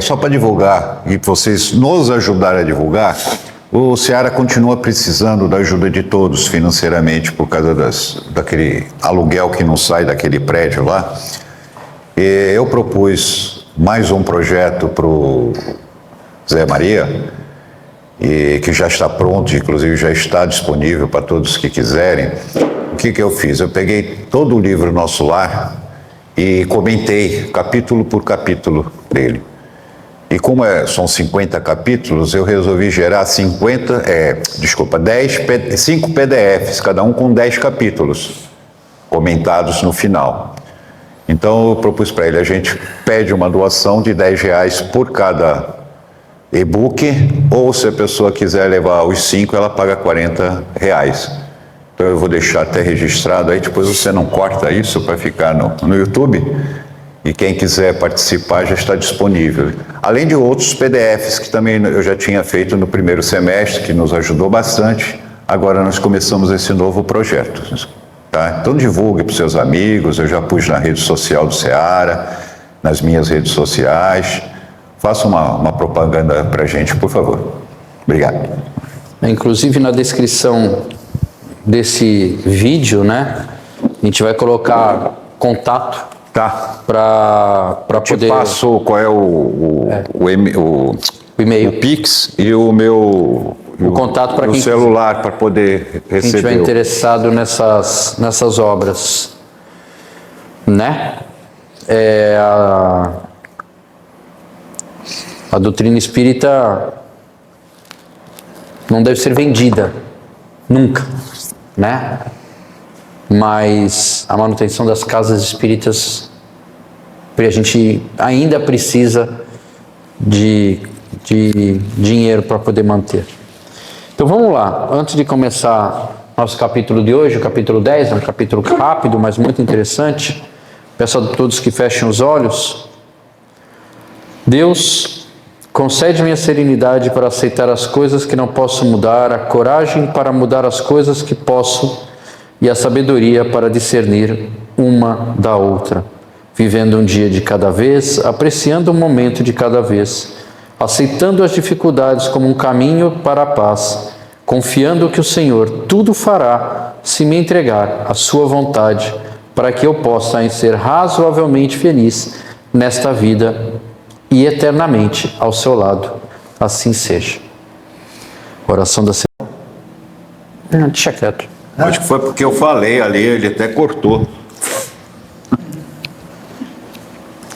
Só para divulgar e vocês nos ajudarem a divulgar, o Seara continua precisando da ajuda de todos financeiramente por causa daquele aluguel que não sai daquele prédio lá. Eu propus mais um projeto para o Zé Maria, que já está pronto, inclusive já está disponível para todos que quiserem. O que eu fiz? Eu peguei todo o livro Nosso Lar e comentei capítulo por capítulo dele. E como são 50 capítulos, eu resolvi gerar 5 PDFs, cada um com 10 capítulos comentados no final. Então eu propus para ele, a gente pede uma doação de R$10 por cada e-book, ou se a pessoa quiser levar os 5, ela paga R$40. Então eu vou deixar até registrado aí, depois você não corta isso para ficar no YouTube. E quem quiser participar já está disponível. Além de outros PDFs que também eu já tinha feito no primeiro semestre, que nos ajudou bastante. Agora nós começamos esse novo projeto. Tá? Então divulgue para os seus amigos, eu já pus na rede social do Seara, nas minhas redes sociais. Faça uma propaganda para a gente, por favor. Obrigado. Inclusive na descrição desse vídeo, né, a gente vai colocar contato. Tá. Para poder... Te passo qual é o e-mail, o Pix e o meu contato para quem celular para poder receber. Quem estiver interessado nessas obras, né? A doutrina espírita não deve ser vendida, nunca, né? Mas a manutenção das casas espíritas, a gente ainda precisa de dinheiro para poder manter. Então vamos lá, antes de começar nosso capítulo de hoje, o capítulo 10, é um capítulo rápido, mas muito interessante. Peço a todos que fechem os olhos. Deus, concede-me a serenidade para aceitar as coisas que não posso mudar, a coragem para mudar as coisas que posso e a sabedoria para discernir uma da outra, vivendo um dia de cada vez, apreciando um momento de cada vez, aceitando as dificuldades como um caminho para a paz, confiando que o Senhor tudo fará se me entregar à sua vontade, para que eu possa ser razoavelmente feliz nesta vida e eternamente ao seu lado. Assim seja. Oração da semana. Deixa quieto. Acho que foi porque eu falei ali, ele até cortou.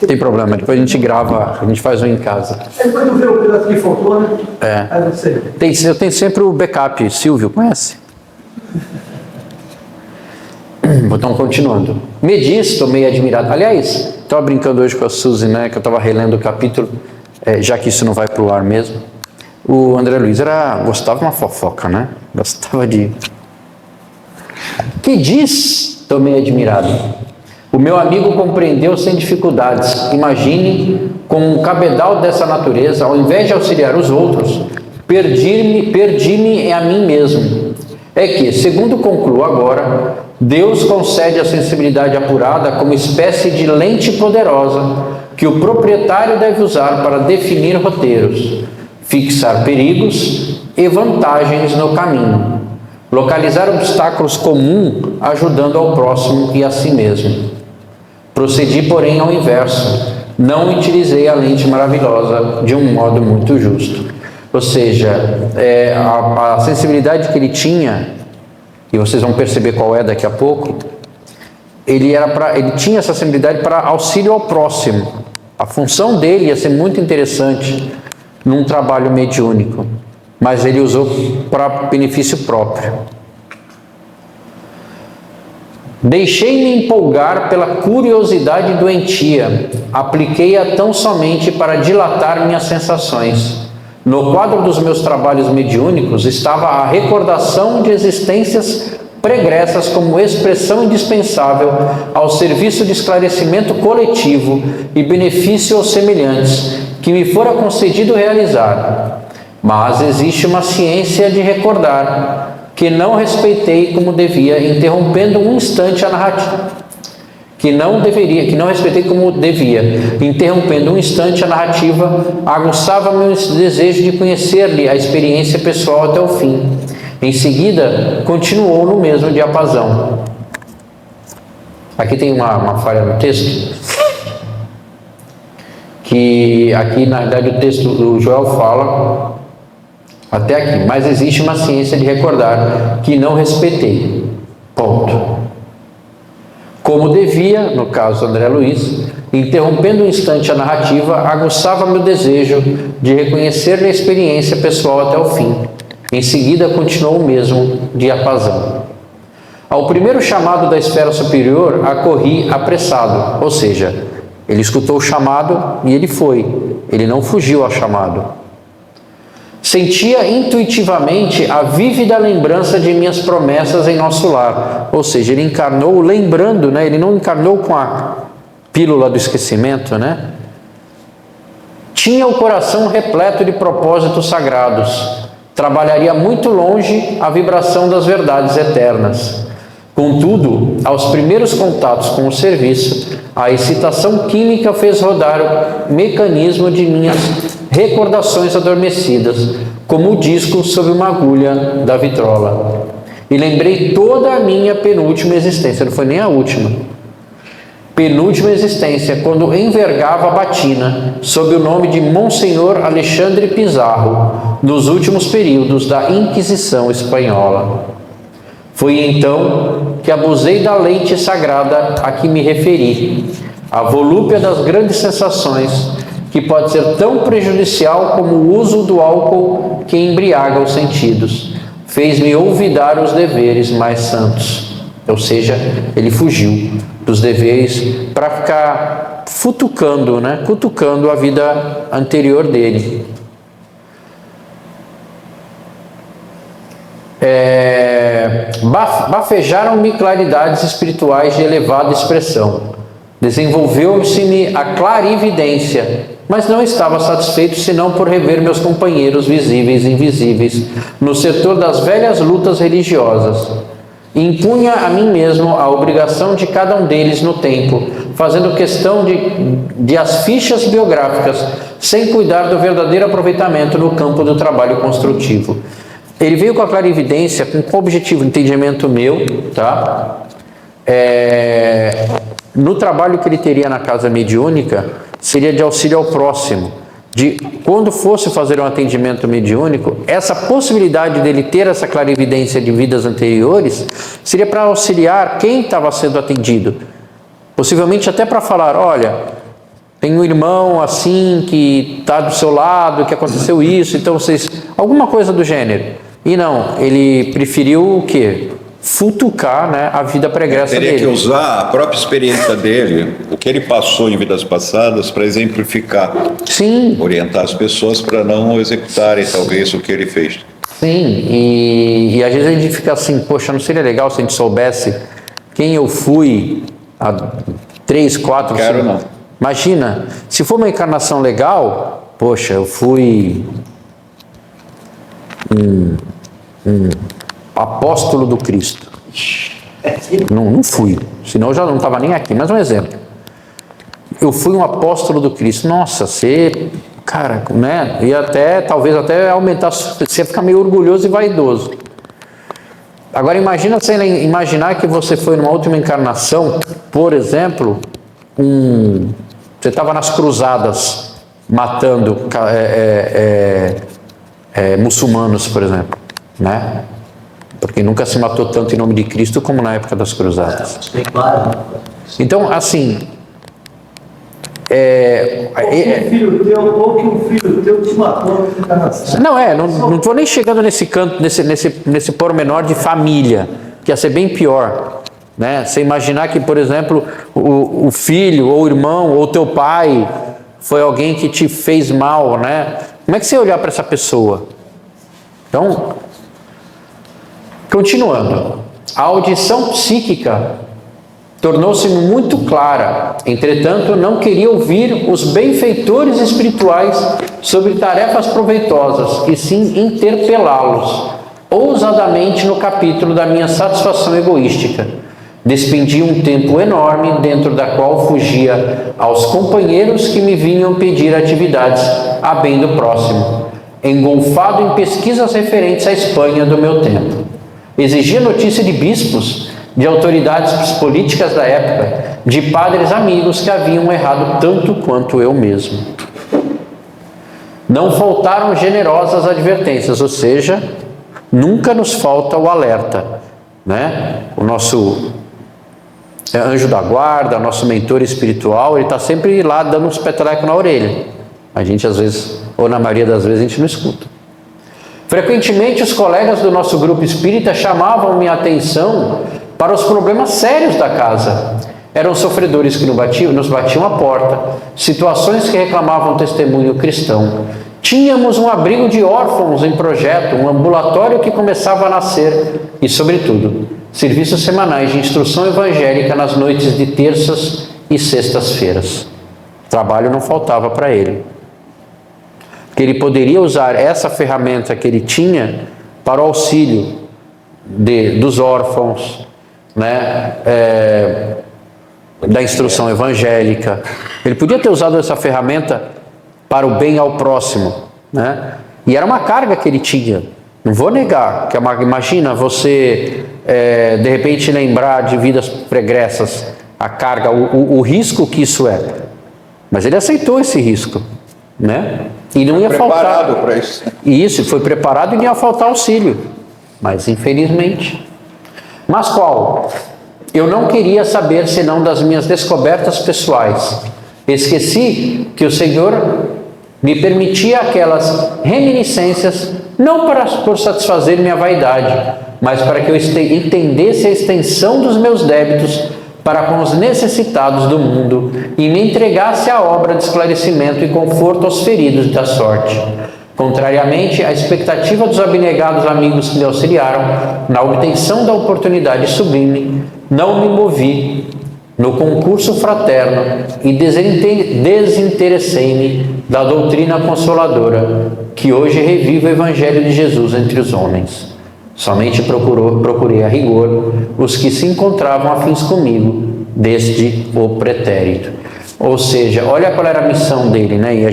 Não tem problema, depois a gente grava, a gente faz um em casa. Depois tu vê o pedaço que faltou, né? Aí você... Eu tenho sempre o backup, Silvio, conhece? Então, continuando. Me diz, estou meio admirado. Aliás, estava brincando hoje com a Suzy, né, que eu estava relendo o capítulo, já que isso não vai para o ar mesmo. O André Luiz gostava de uma fofoca, né? Gostava de... Que diz, estou meio admirado. O meu amigo compreendeu sem dificuldades. Imagine, com um cabedal dessa natureza, ao invés de auxiliar os outros, perdi-me a mim mesmo. É que, segundo concluo agora, Deus concede a sensibilidade apurada como espécie de lente poderosa que o proprietário deve usar para definir roteiros, fixar perigos e vantagens no caminho, localizar obstáculos comuns, ajudando ao próximo e a si mesmo. Procedi, porém, ao inverso. Não utilizei a lente maravilhosa de um modo muito justo. Ou seja, a sensibilidade que ele tinha, e vocês vão perceber qual é daqui a pouco, ele tinha essa sensibilidade para auxílio ao próximo. A função dele ia ser muito interessante num trabalho mediúnico, mas ele usou para benefício próprio. Deixei-me empolgar pela curiosidade doentia, apliquei-a tão somente para dilatar minhas sensações. No quadro dos meus trabalhos mediúnicos estava a recordação de existências pregressas como expressão indispensável ao serviço de esclarecimento coletivo e benefício aos semelhantes, que me fora concedido realizar. Mas existe uma ciência de recordar, que não respeitei como devia, interrompendo um instante a narrativa. que não respeitei como devia. Interrompendo um instante a narrativa, aguçava meu desejo de conhecer-lhe a experiência pessoal até o fim. Em seguida, continuou no mesmo diapasão. Aqui tem uma falha no texto, que aqui na verdade o texto do Joel fala até aqui, mas existe uma ciência de recordar que não respeitei. Ponto. Como devia, no caso do André Luiz, interrompendo um instante a narrativa, aguçava meu desejo de reconhecer a experiência pessoal até o fim. Em seguida, continuou o mesmo diapasão. Ao primeiro chamado da esfera superior, acorri apressado, ou seja, ele escutou o chamado e ele foi, ele não fugiu ao chamado. Sentia intuitivamente a vívida lembrança de minhas promessas em nosso lar, ou seja, ele encarnou lembrando, né? Ele não encarnou com a pílula do esquecimento, né? Tinha o coração repleto de propósitos sagrados, trabalharia muito longe a vibração das verdades eternas. Contudo, aos primeiros contatos com o serviço, a excitação química fez rodar o mecanismo de minhas recordações adormecidas, como o disco sob uma agulha da vitrola. E lembrei toda a minha penúltima existência, não foi nem a última. Penúltima existência, quando envergava a batina, sob o nome de Monsenhor Alexandre Pizarro, nos últimos períodos da Inquisição Espanhola. Foi então que abusei da lente sagrada a que me referi, a volúpia das grandes sensações, que pode ser tão prejudicial como o uso do álcool que embriaga os sentidos. Fez-me olvidar os deveres mais santos. Ou seja, ele fugiu dos deveres para ficar futucando, né? Cutucando a vida anterior dele. Bafejaram-me claridades espirituais de elevada expressão. Desenvolveu-se-me a clarividência, mas não estava satisfeito senão por rever meus companheiros visíveis e invisíveis no setor das velhas lutas religiosas. Impunha a mim mesmo a obrigação de cada um deles no tempo, fazendo questão de as fichas biográficas, sem cuidar do verdadeiro aproveitamento no campo do trabalho construtivo. Ele veio com a clarividência, com qual objetivo? Entendimento meu, tá? No trabalho que ele teria na casa mediúnica, seria de auxílio ao próximo. De quando fosse fazer um atendimento mediúnico, essa possibilidade dele ter essa clarividência de vidas anteriores, seria para auxiliar quem estava sendo atendido. Possivelmente até para falar, olha, tem um irmão assim que está do seu lado, que aconteceu isso, então vocês... Alguma coisa do gênero. E não, ele preferiu o quê? Futucar, né, a vida pregressa dele. Teria que usar a própria experiência dele, o que ele passou em vidas passadas, para exemplificar. Sim. Orientar as pessoas para não executarem, talvez, o que ele fez. Sim, e às vezes a gente fica assim, poxa, não seria legal se a gente soubesse quem eu fui há 3, 4, 5... Quero não. Imagina, se for uma encarnação legal, poxa, eu fui um apóstolo do Cristo. Não fui, senão eu já não estava nem aqui. Mas um exemplo. Eu fui um apóstolo do Cristo. Nossa, você, cara, né? E até, talvez até aumentar, você fica meio orgulhoso e vaidoso. Agora imagina você imaginar que você foi numa última encarnação, por exemplo, você estava nas cruzadas matando muçulmanos, por exemplo, né? Porque nunca se matou tanto em nome de Cristo como na época das cruzadas. Então, assim, ou que um filho teu te matou na encarnação. Não estou nem chegando nesse canto, nesse pormenor de família, que ia ser bem pior, né? Você imaginar que, por exemplo, o filho, ou o irmão, ou teu pai foi alguém que te fez mal, né? Como é que você ia olhar para essa pessoa? Então, continuando, a audição psíquica tornou-se muito clara. Entretanto, não queria ouvir os benfeitores espirituais sobre tarefas proveitosas, e sim interpelá-los ousadamente no capítulo da minha satisfação egoística. Despendi um tempo enorme, dentro da qual fugia aos companheiros que me vinham pedir atividades a bem do próximo, engolfado em pesquisas referentes à Espanha do meu tempo. Exigia notícia de bispos, de autoridades políticas da época, de padres amigos que haviam errado tanto quanto eu mesmo. Não faltaram generosas advertências, ou seja, nunca nos falta o alerta, né? O nosso anjo da guarda, nosso mentor espiritual, ele está sempre lá dando uns petelecos na orelha. A gente às vezes, ou na maioria das vezes, a gente não escuta. Frequentemente os colegas do nosso grupo espírita chamavam minha atenção para os problemas sérios da casa. Eram sofredores que nos batiam a porta, situações que reclamavam testemunho cristão. Tínhamos um abrigo de órfãos em projeto, um ambulatório que começava a nascer e, sobretudo, serviços semanais de instrução evangélica nas noites de terças e sextas-feiras. Trabalho não faltava para ele. Que ele poderia usar essa ferramenta que ele tinha para o auxílio dos órfãos, né? Da instrução evangélica. Ele podia ter usado essa ferramenta para o bem ao próximo, né? E era uma carga que ele tinha. Não vou negar que imagina você de repente lembrar de vidas pregressas, a carga, o risco que isso é. Mas ele aceitou esse risco, né? E não ia faltar. Preparado para isso. Isso, foi preparado e não ia faltar auxílio. Mas infelizmente. Mas qual? Eu não queria saber senão das minhas descobertas pessoais. Esqueci que o Senhor me permitia aquelas reminiscências, não por satisfazer minha vaidade, mas para que eu entendesse a extensão dos meus débitos para com os necessitados do mundo e me entregasse à obra de esclarecimento e conforto aos feridos da sorte. Contrariamente à expectativa dos abnegados amigos que me auxiliaram na obtenção da oportunidade sublime, não me movi no concurso fraterno e desinteressei-me da doutrina consoladora que hoje revive o Evangelho de Jesus entre os homens. Somente procurei a rigor os que se encontravam afins comigo desde o pretérito. Ou seja, olha qual era a missão dele, né? E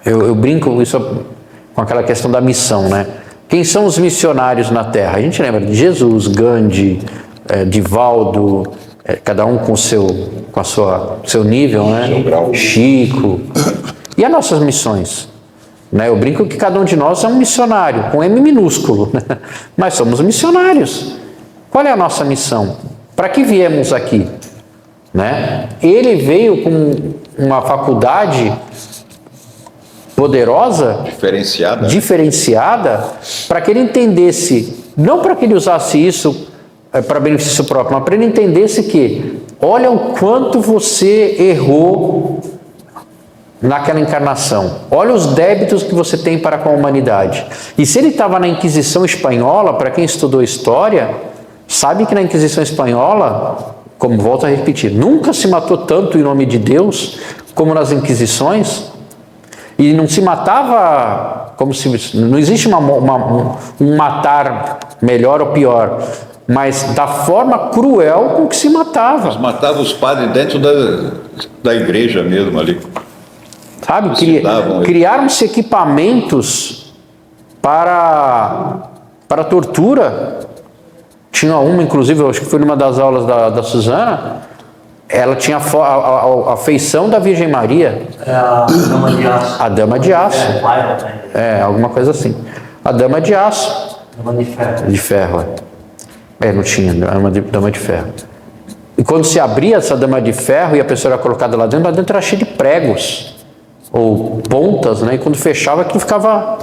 eu brinco isso com aquela questão da missão, né? Quem são os missionários na Terra? A gente lembra de Jesus, Gandhi, Divaldo, cada um com seu nível, né? Chico. E as nossas missões? Né? Eu brinco que cada um de nós é um missionário, com M minúsculo, né? Mas somos missionários. Qual é a nossa missão? Para que viemos aqui? Né? Ele veio com uma faculdade poderosa, diferenciada, para que ele entendesse, não para que ele usasse isso para benefício próprio, mas para ele entendesse que, olha o quanto você errou naquela encarnação, olha os débitos que você tem para com a humanidade. E se ele estava na Inquisição Espanhola, para quem estudou história, sabe que na Inquisição Espanhola, como volto a repetir, nunca se matou tanto em nome de Deus como nas Inquisições. E não se matava como se... Não existe um matar melhor ou pior, mas da forma cruel com que se matava. Mas matava os padres dentro da igreja mesmo ali. Sabe? Criaram-se equipamentos para tortura. Tinha uma, inclusive, eu acho que foi numa das aulas da Suzana, ela tinha a feição da Virgem Maria. A Dama de Aço. A Dama de Aço. Alguma coisa assim. A Dama de Aço. Dama de Ferro. De ferro, não tinha, Dama de Ferro. E quando se abria essa Dama de Ferro e a pessoa era colocada lá dentro era cheia de pregos, ou pontas, né? E quando fechava, aquilo ficava...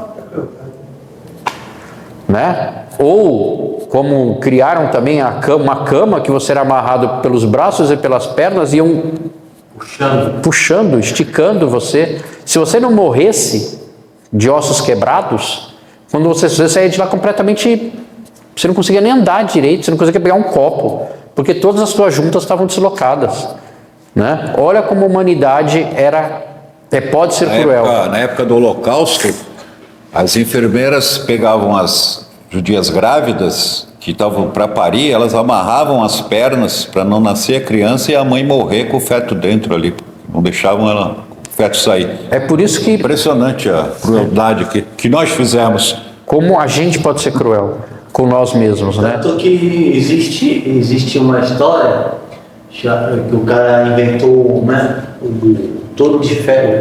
Né? Ou, como criaram também uma cama que você era amarrado pelos braços e pelas pernas e iam puxando, esticando você. Se você não morresse de ossos quebrados, quando você saía de lá completamente, você não conseguia nem andar direito, você não conseguia pegar um copo, porque todas as suas juntas estavam deslocadas. Né? Olha como a humanidade pode ser cruel. Na época do Holocausto, as enfermeiras pegavam as judias grávidas que estavam para parir, elas amarravam as pernas para não nascer a criança e a mãe morrer com o feto dentro ali. Não deixavam o feto sair. É por isso que, Impressionante a crueldade que nós fizemos. como a gente pode ser cruel com nós mesmos, né? Tanto que existe uma história que o cara inventou, né, o touro de ferro.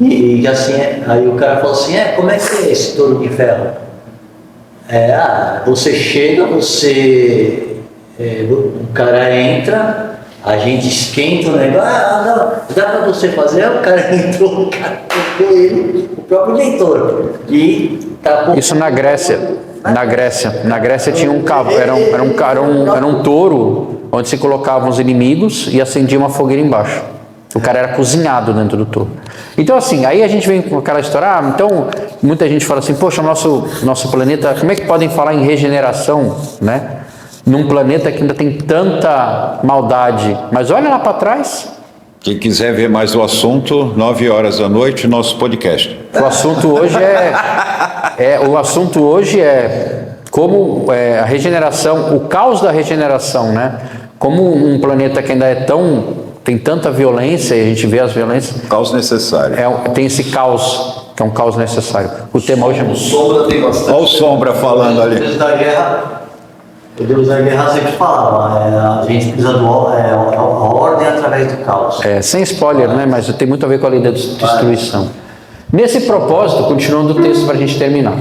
E assim, aí o cara falou assim, como é que é esse touro de ferro? Você chega, o cara entra, a gente esquenta o negócio, não, dá pra você fazer, aí o cara entrou, o cara tocou ele, o próprio inventor, e tapou. Isso na Grécia. Na Grécia tinha um cavalo, era um touro onde se colocavam os inimigos e acendia uma fogueira embaixo. O cara era cozinhado dentro do touro. Então assim, aí a gente vem com aquela história, então muita gente fala assim, poxa, nosso planeta, como é que podem falar em regeneração, né? Num planeta que ainda tem tanta maldade. Mas olha lá para trás. Quem quiser ver mais o assunto, 9 horas da noite, nosso podcast. O assunto hoje é como a regeneração, o caos da regeneração, né? Como um planeta que ainda tem tanta violência, e a gente vê as violências. Caos necessário. Tem esse caos, que é um caos necessário. O tema hoje é O Sombra tem bastante. Olha o Sombra falando ali. O Deus da Guerra sempre falava, a gente precisa a ordem através do caos. sem spoiler, né? Mas tem muito a ver com a lei da destruição. Nesse propósito, continuando o texto para a gente terminar.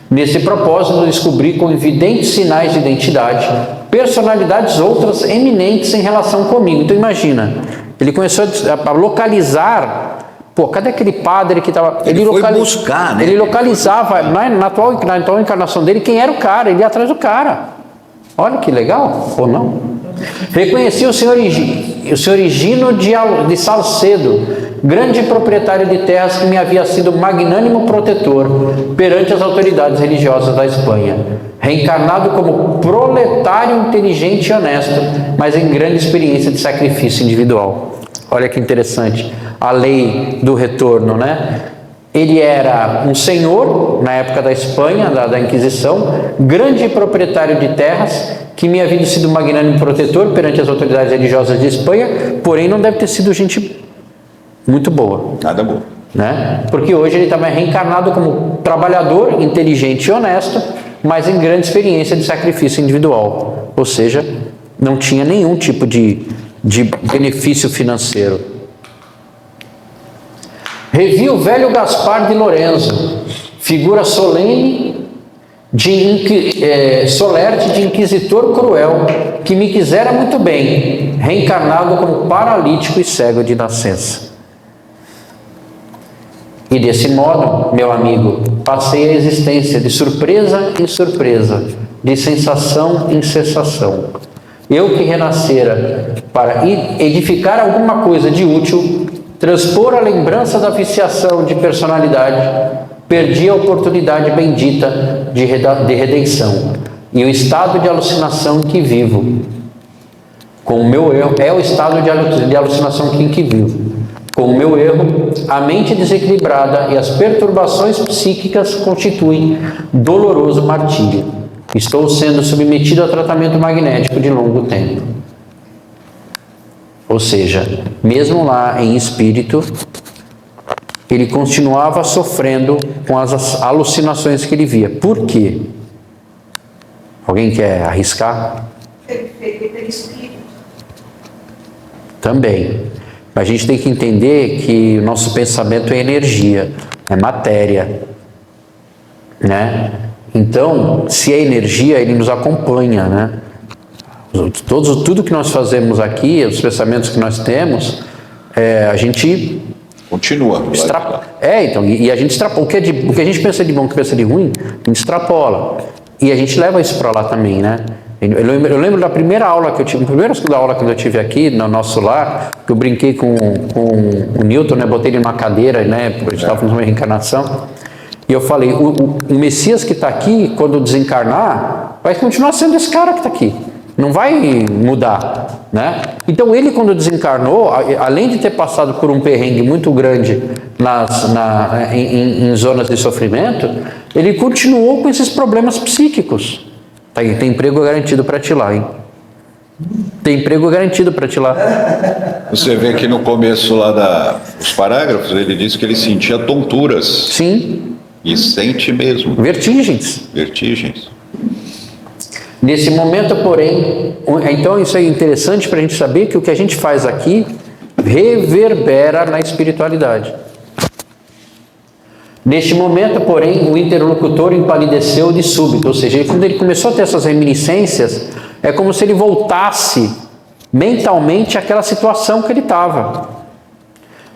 Nesse propósito, eu descobri com evidentes sinais de identidade personalidades outras eminentes em relação comigo. Então imagina, ele começou a localizar. Pô, cadê aquele padre que estava... Ele foi buscar, né? Ele localizava, na atual encarnação dele, quem era o cara, ele ia atrás do cara. Olha que legal, ou não? Reconheci o senhor Higino de Salcedo, grande proprietário de terras que me havia sido magnânimo protetor perante as autoridades religiosas da Espanha, reencarnado como proletário inteligente e honesto, mas em grande experiência de sacrifício individual. Olha que interessante, a lei do retorno, né? Ele era um senhor, na época da Espanha, da Inquisição, grande proprietário de terras, que me havia sido magnânimo protetor perante as autoridades religiosas de Espanha, porém não deve ter sido gente muito boa. Nada bom. Né? Porque hoje ele também é reencarnado como trabalhador, inteligente e honesto, mas em grande experiência de sacrifício individual. Ou seja, não tinha nenhum tipo de benefício financeiro. Revi o velho Gaspar de Lorenzo, figura solene, solerte de inquisitor cruel, que me quisera muito bem, reencarnado como paralítico e cego de nascença. E desse modo, meu amigo, passei a existência de surpresa em surpresa, de sensação em sensação. Eu que renascera para edificar alguma coisa de útil, transpor a lembrança da viciação de personalidade, perdi a oportunidade bendita de redenção e o estado de alucinação que vivo. Com o meu erro, é o estado de alucinação em que vivo. Com o meu erro, a mente desequilibrada e as perturbações psíquicas constituem doloroso martírio. Estou sendo submetido a tratamento magnético de longo tempo. Ou seja, mesmo lá em espírito, ele continuava sofrendo com as alucinações que ele via. Por quê? Alguém quer arriscar? Pelo espírito. Também. Mas a gente tem que entender que o nosso pensamento é energia, é matéria, né? Então, se é energia, ele nos acompanha, né? Tudo que nós fazemos aqui, os pensamentos que nós temos, a gente continua. Então, e a gente extrapola. O que a gente pensa de bom, o que pensa de ruim, a gente extrapola. E a gente leva isso para lá também, né? Eu lembro da primeira aula que eu tive, a primeira aula que eu tive aqui no nosso lar, que eu brinquei com o Newton, né? Botei ele numa cadeira, né? Porque a gente estava fazendo uma reencarnação. E eu falei, o Messias que está aqui, quando desencarnar, vai continuar sendo esse cara que está aqui. Não vai mudar, né? Então ele, quando desencarnou, além de ter passado por um perrengue muito grande em zonas de sofrimento, ele continuou com esses problemas psíquicos. Tem emprego garantido para ti lá, hein? Tem emprego garantido para ti lá. Você vê que no começo lá dos parágrafos, ele diz que ele sentia tonturas. Sim. E sente mesmo. Vertigens. Vertigens. Nesse momento, porém, então isso é interessante para a gente saber que o que a gente faz aqui reverbera na espiritualidade. Neste momento, porém, o interlocutor empalideceu de súbito, ou seja, quando ele começou a ter essas reminiscências, é como se ele voltasse mentalmente àquela situação que ele estava.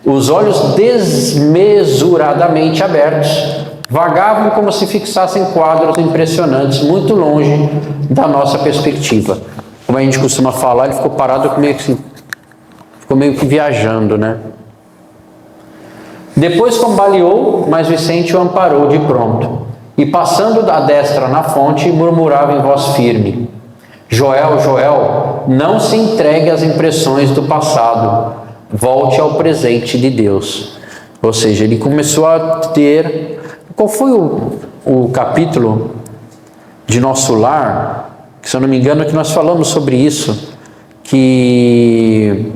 Os olhos desmesuradamente abertos vagavam como se fixassem quadros impressionantes muito longe da nossa perspectiva. Como a gente costuma falar, ele ficou parado ficou meio que viajando, né? Depois cambaleou, mas Vicente o amparou de pronto. E passando da destra na fonte, murmurava em voz firme: Joel, Joel, não se entregue às impressões do passado. Volte ao presente de Deus. Ou seja, ele começou a ter... Qual foi o capítulo de Nosso Lar? Que, se eu não me engano, que nós falamos sobre isso. Que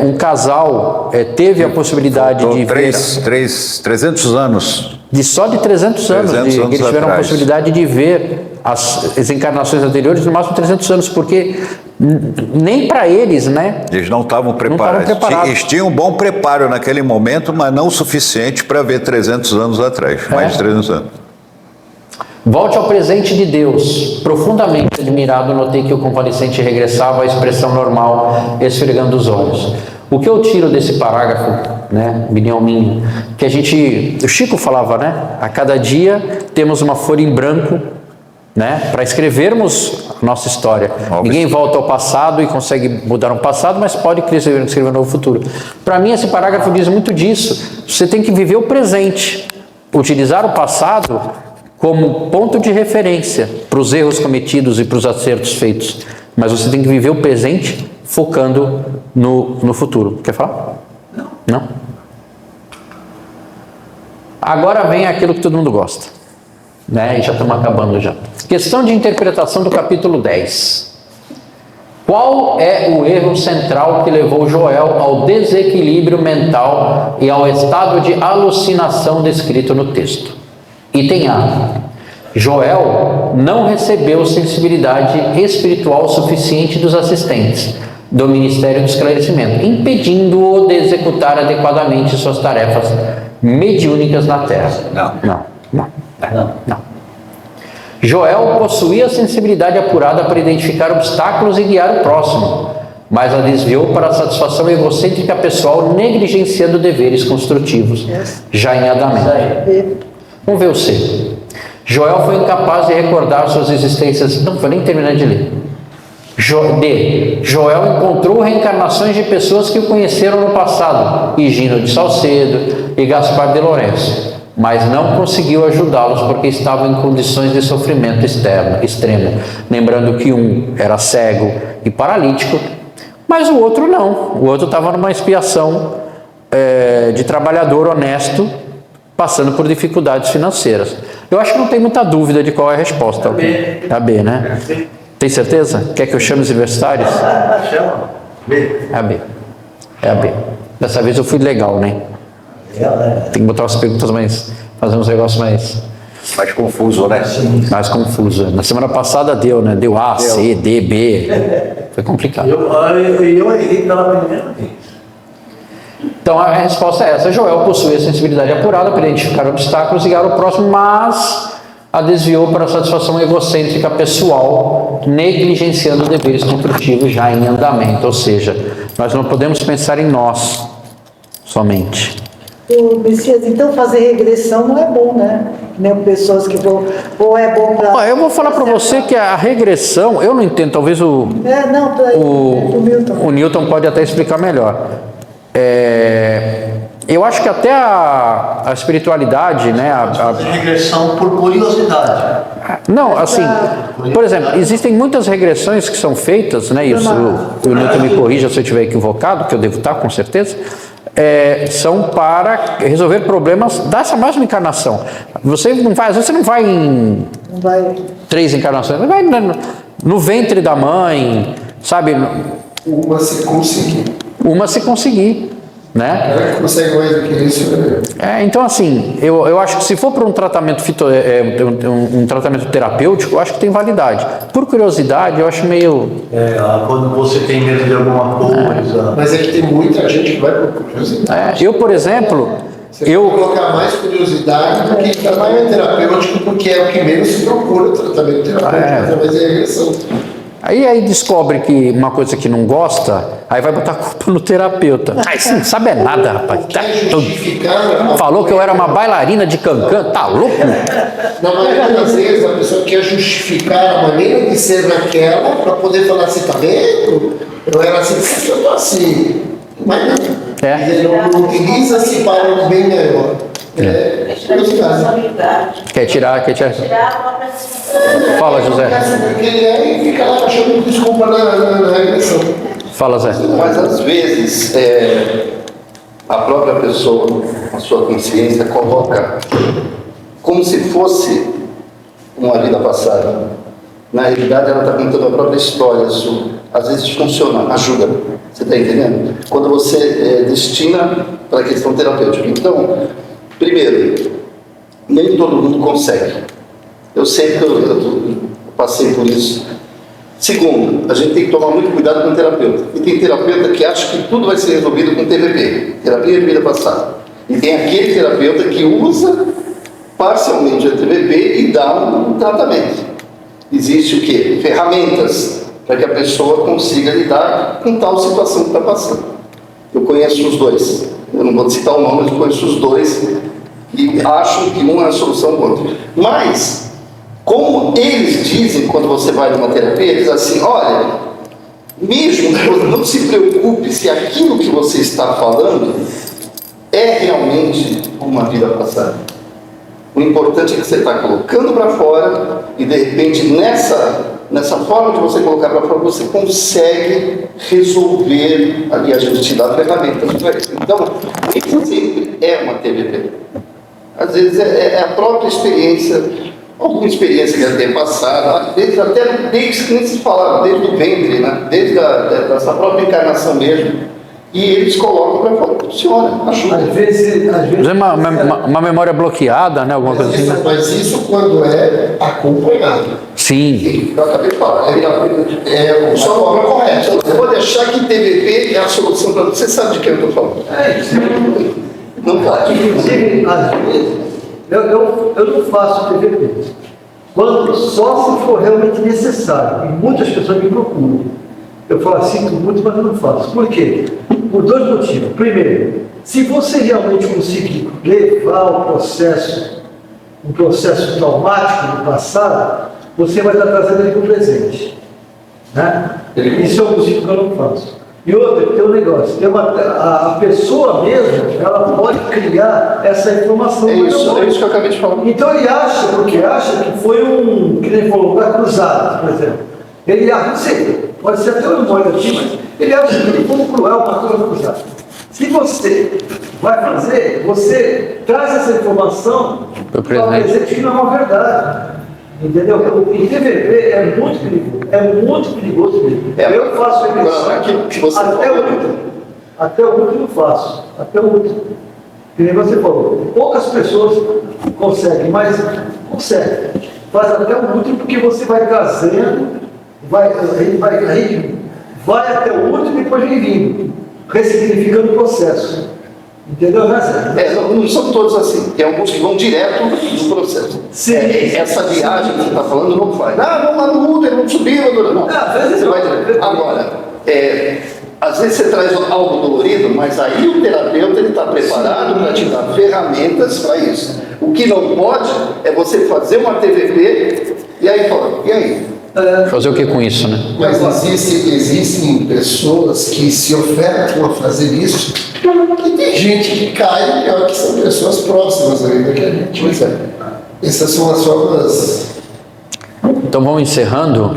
um casal teve a possibilidade de ver... 300 anos. Só de 300 anos. Que eles tiveram a possibilidade de ver as encarnações anteriores, no máximo 300 anos, porque nem para eles, né? Eles não estavam preparados. Eles tinham um bom preparo naquele momento, mas não o suficiente para ver 300 anos atrás, mais de 300 anos. Volte ao presente de Deus. Profundamente admirado, notei que o convalescente regressava à expressão normal, esfregando os olhos. O que eu tiro desse parágrafo, né, opinião minha, que o Chico falava, né? A cada dia temos uma folha em branco, né, para escrevermos a nossa história. Ninguém volta ao passado e consegue mudar o passado, mas pode escrever um novo futuro. Para mim, esse parágrafo diz muito disso. Você tem que viver o presente, utilizar o passado como ponto de referência para os erros cometidos e para os acertos feitos, mas você tem que viver o presente focando no futuro. Quer falar? Não? Agora vem aquilo que todo mundo gosta, né? E já estamos acabando já. Questão de interpretação do capítulo 10. Qual é o erro central que levou Joel ao desequilíbrio mental e ao estado de alucinação descrito no texto? Item A. Joel não recebeu sensibilidade espiritual suficiente dos assistentes do Ministério do Esclarecimento, impedindo-o de executar adequadamente suas tarefas mediúnicas na Terra. Não. Joel possuía sensibilidade apurada para identificar obstáculos e guiar o próximo, mas a desviou para a satisfação egocêntrica pessoal, negligenciando deveres construtivos, já em andamento. Vamos ver o C. Joel foi incapaz de recordar suas existências... Não vou nem terminar de ler. D. Joel encontrou reencarnações de pessoas que o conheceram no passado, Higino de Salcedo e Gaspar de Lourenço, mas não conseguiu ajudá-los porque estavam em condições de sofrimento extremo. Lembrando que um era cego e paralítico, mas o outro não. O outro estava numa expiação de trabalhador honesto, passando por dificuldades financeiras. Eu acho que não tem muita dúvida de qual é a resposta. A B, né? Tem certeza? Quer que eu chame os universitários? Chama. B. É a B. É a B. Dessa vez eu fui legal, né? Tem que botar umas perguntas mais... Fazer uns negócios mais confuso, né? Mais confuso. Na semana passada deu, né? Deu A, C, D, B. Foi complicado. Eu errei pela primeira vez. Então a resposta é essa. Joel possuía sensibilidade apurada para identificar obstáculos e guiar o próximo, mas a desviou para a satisfação egocêntrica pessoal, negligenciando deveres construtivos já em andamento. Ou seja, nós não podemos pensar em nós somente. Messias, então fazer regressão não é bom, né? Nem pessoas que vão... Ou é bom para... Eu vou falar para você que a regressão, eu não entendo, talvez o Newton. O Newton pode até explicar melhor. Eu acho que até a espiritualidade, né? Fazer regressão por curiosidade. Não, assim, por exemplo, existem muitas regressões que são feitas, né? E o Newton me corrija se eu estiver equivocado, que eu devo estar, com certeza. são para resolver problemas dessa mesma encarnação. Você não vai, às vezes você não vai em Não vai. 3 encarnações, você vai no ventre da mãe, sabe? Uma se conseguir. Uma se conseguir, né? Ela consegue mais do que isso, né? Então assim, eu acho que se for para um tratamento um tratamento terapêutico, eu acho que tem validade. Por curiosidade, eu acho meio... Quando você tem medo de alguma coisa. Mas é que tem muita gente que vai por curiosidade. eu, por exemplo, Você vai colocar mais curiosidade do que tratamento terapêutico, porque é o que menos se procura, tratamento terapêutico, através da regressão. Aí descobre que uma coisa que não gosta, aí vai botar a culpa no terapeuta. Isso não sabe nada, rapaz. Falou que eu era uma bailarina de cancan, tá louco? Na maioria das vezes, a pessoa quer justificar a maneira de ser naquela para poder falar assim, tá vendo? Eu era assim, porque eu tô assim. Mas não. Ele não utiliza-se para um bem maior. Responsabilidade. Quer tirar. Tirar a própria responsabilidade. Fala, José. Porque ele é e fica lá achando desculpa na regressão. Fala, Zé. Mas às vezes a própria pessoa, a sua consciência, coloca como se fosse uma vida passada. Na realidade, ela está contando a própria história sua. Às vezes funciona, ajuda. Você está entendendo? Quando você destina para a questão terapêutica. Então, primeiro, nem todo mundo consegue. Eu sei que eu passei por isso. Segundo, a gente tem que tomar muito cuidado com o terapeuta. E tem terapeuta que acha que tudo vai ser resolvido com TVP, terapia de vida passada. E tem aquele terapeuta que usa parcialmente a TVP e dá um tratamento. Existe o quê? Ferramentas para que a pessoa consiga lidar com tal situação que está passando. Eu conheço os dois. Eu não vou citar o nome, mas eu conheço os dois que acham que um é a solução do outro. Mas, como eles dizem quando você vai numa terapia, eles dizem assim, olha, mesmo não se preocupe se aquilo que você está falando é realmente uma vida passada. O importante é que você está colocando para fora e, de repente, nessa forma de você colocar para fora, você consegue resolver, ali a gente te dá ferramentas para isso. Então, isso sempre é uma TVP. Às vezes é a própria experiência, alguma experiência que já tem passado, às vezes até desde que nem se falava, desde o ventre, né? Desde essa própria encarnação mesmo. E eles colocam para fora, funciona, ajuda. Às vezes Uma memória bloqueada, né? Alguma coisa assim. mas isso quando é acompanhado. Sim. Eu acabei de falar, É só a forma correta. eu vou deixar que TVP é a solução para você. Você sabe de quem eu estou falando? Não pode. Inclusive, às vezes, eu não faço TVP. Só se for realmente necessário. E muitas pessoas me procuram. Eu falo, sinto muito, mas eu não faço. Por quê? Por 2 motivos. Primeiro, se você realmente conseguir levar um processo traumático do passado, você vai estar trazendo ele para o presente. Né? Isso é um motivo que eu não faço. E outro, tem um negócio, a pessoa mesmo, ela pode criar essa informação. É isso que eu acabei de falar. Então ele acha que foi que ele falou, um lugar cruzado, por exemplo. Ele acha, não sei, pode ser até um memória aqui, mas ele acha que ele foi um cruel, uma coisa cruzada. Se você vai fazer, você traz essa informação para o presente que não é uma verdade. Entendeu? E TVP é muito perigoso mesmo. Eu faço regressão até o último faço. Até o último. Que nem você falou. Poucas pessoas conseguem, mas conseguem. Faz até o último porque você vai trazendo, a gente vai até o último e depois vem vindo, ressignificando o processo. Entendeu, né, Sérgio? Não são todos assim. Tem alguns que vão direto no processo. Sim. Essa viagem que você está falando não faz. Vamos lá no Uber, vamos subir. Não. Às vezes Você vai direto. Agora, às vezes você traz algo dolorido, mas aí o terapeuta está preparado para te dar ferramentas para isso. O que não pode é você fazer uma TVP e aí fala, e aí? Fazer o que com isso, né? Mas existem pessoas que se ofertam a fazer isso, e tem gente que cai, pior que são pessoas próximas ainda que a gente. Pois é. Essas são as formas. Então vamos encerrando.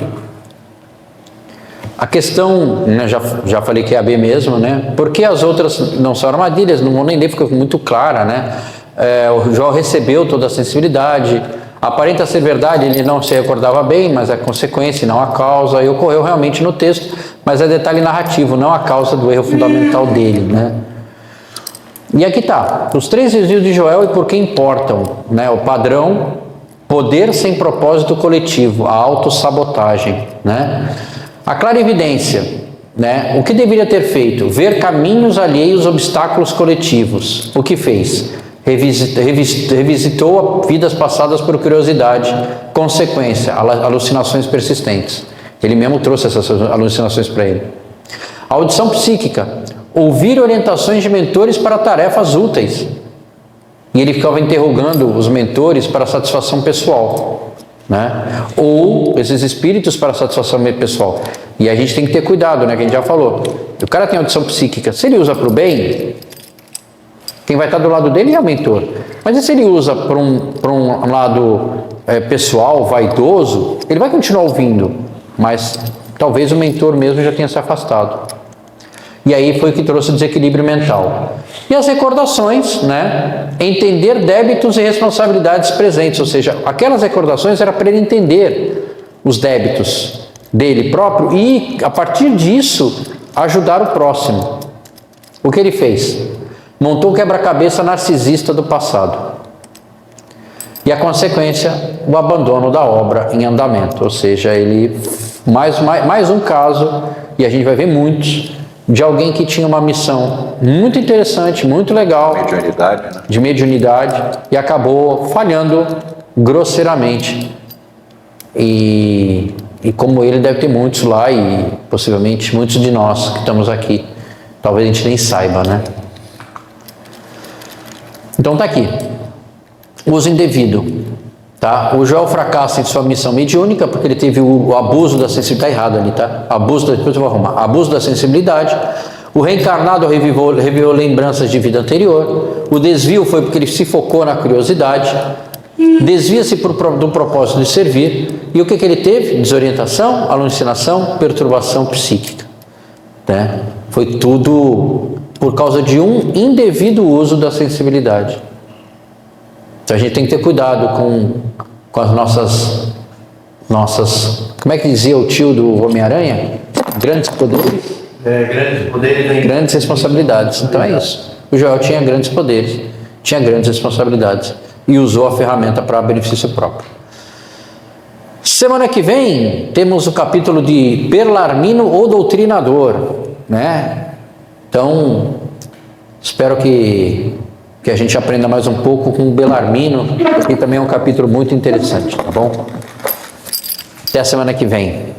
A questão, né, já falei que é a B mesmo, né? Por que as outras não são armadilhas? Não vou nem ler porque fica muito clara, né? O Jó recebeu toda a sensibilidade, aparenta ser verdade, ele não se recordava bem, mas é consequência, não a causa, e ocorreu realmente no texto, mas é detalhe narrativo, não a causa do erro fundamental dele, né? E aqui está, os 3 desvios de Joel e por que importam, né? O padrão, poder sem propósito coletivo, a autossabotagem, né? A clarividência, né? O que deveria ter feito? Ver caminhos alheios, obstáculos coletivos. O que fez? Revisitou vidas passadas por curiosidade. Consequência, alucinações persistentes. Ele mesmo trouxe essas alucinações para ele. A audição psíquica. Ouvir orientações de mentores para tarefas úteis. E ele ficava interrogando os mentores para satisfação pessoal, né? Ou esses espíritos para satisfação pessoal. E a gente tem que ter cuidado, né? Que a gente já falou. O cara tem audição psíquica. Se ele usa para o bem, quem vai estar do lado dele é o mentor. Mas e se ele usa para um lado pessoal, vaidoso, ele vai continuar ouvindo, mas talvez o mentor mesmo já tenha se afastado. E aí foi o que trouxe o desequilíbrio mental. E as recordações, né? Entender débitos e responsabilidades presentes, ou seja, aquelas recordações era para ele entender os débitos dele próprio e, a partir disso, ajudar o próximo. O que ele fez? Montou o quebra-cabeça narcisista do passado. E a consequência, o abandono da obra em andamento. Ou seja, ele, mais um caso, e a gente vai ver muitos, de alguém que tinha uma missão muito interessante, muito legal, Mediunidade, né? de mediunidade, e acabou falhando grosseiramente. E como ele, deve ter muitos lá, e possivelmente muitos de nós que estamos aqui. Talvez a gente nem saiba, né? Então tá aqui. Uso indevido. Tá? O Joel fracassa em sua missão mediúnica porque ele teve o abuso da sensibilidade. Está errado ali, tá? Depois eu vou arrumar. Abuso da sensibilidade. O reencarnado reviveu lembranças de vida anterior. O desvio foi porque ele se focou na curiosidade. Desvia-se do propósito de servir. E o que ele teve? Desorientação, alucinação, perturbação psíquica. Né? Foi tudo por causa de um indevido uso da sensibilidade. Então a gente tem que ter cuidado com as nossas... Como é que dizia o tio do Homem-Aranha? Grandes poderes. Grandes poderes. Grandes responsabilidades. Então é isso. O Joel tinha grandes poderes, tinha grandes responsabilidades e usou a ferramenta para benefício próprio. Semana que vem temos o capítulo de Belarmino, o Doutrinador, né? Então, espero que a gente aprenda mais um pouco com o Belarmino, que também é um capítulo muito interessante, tá bom? Até a semana que vem.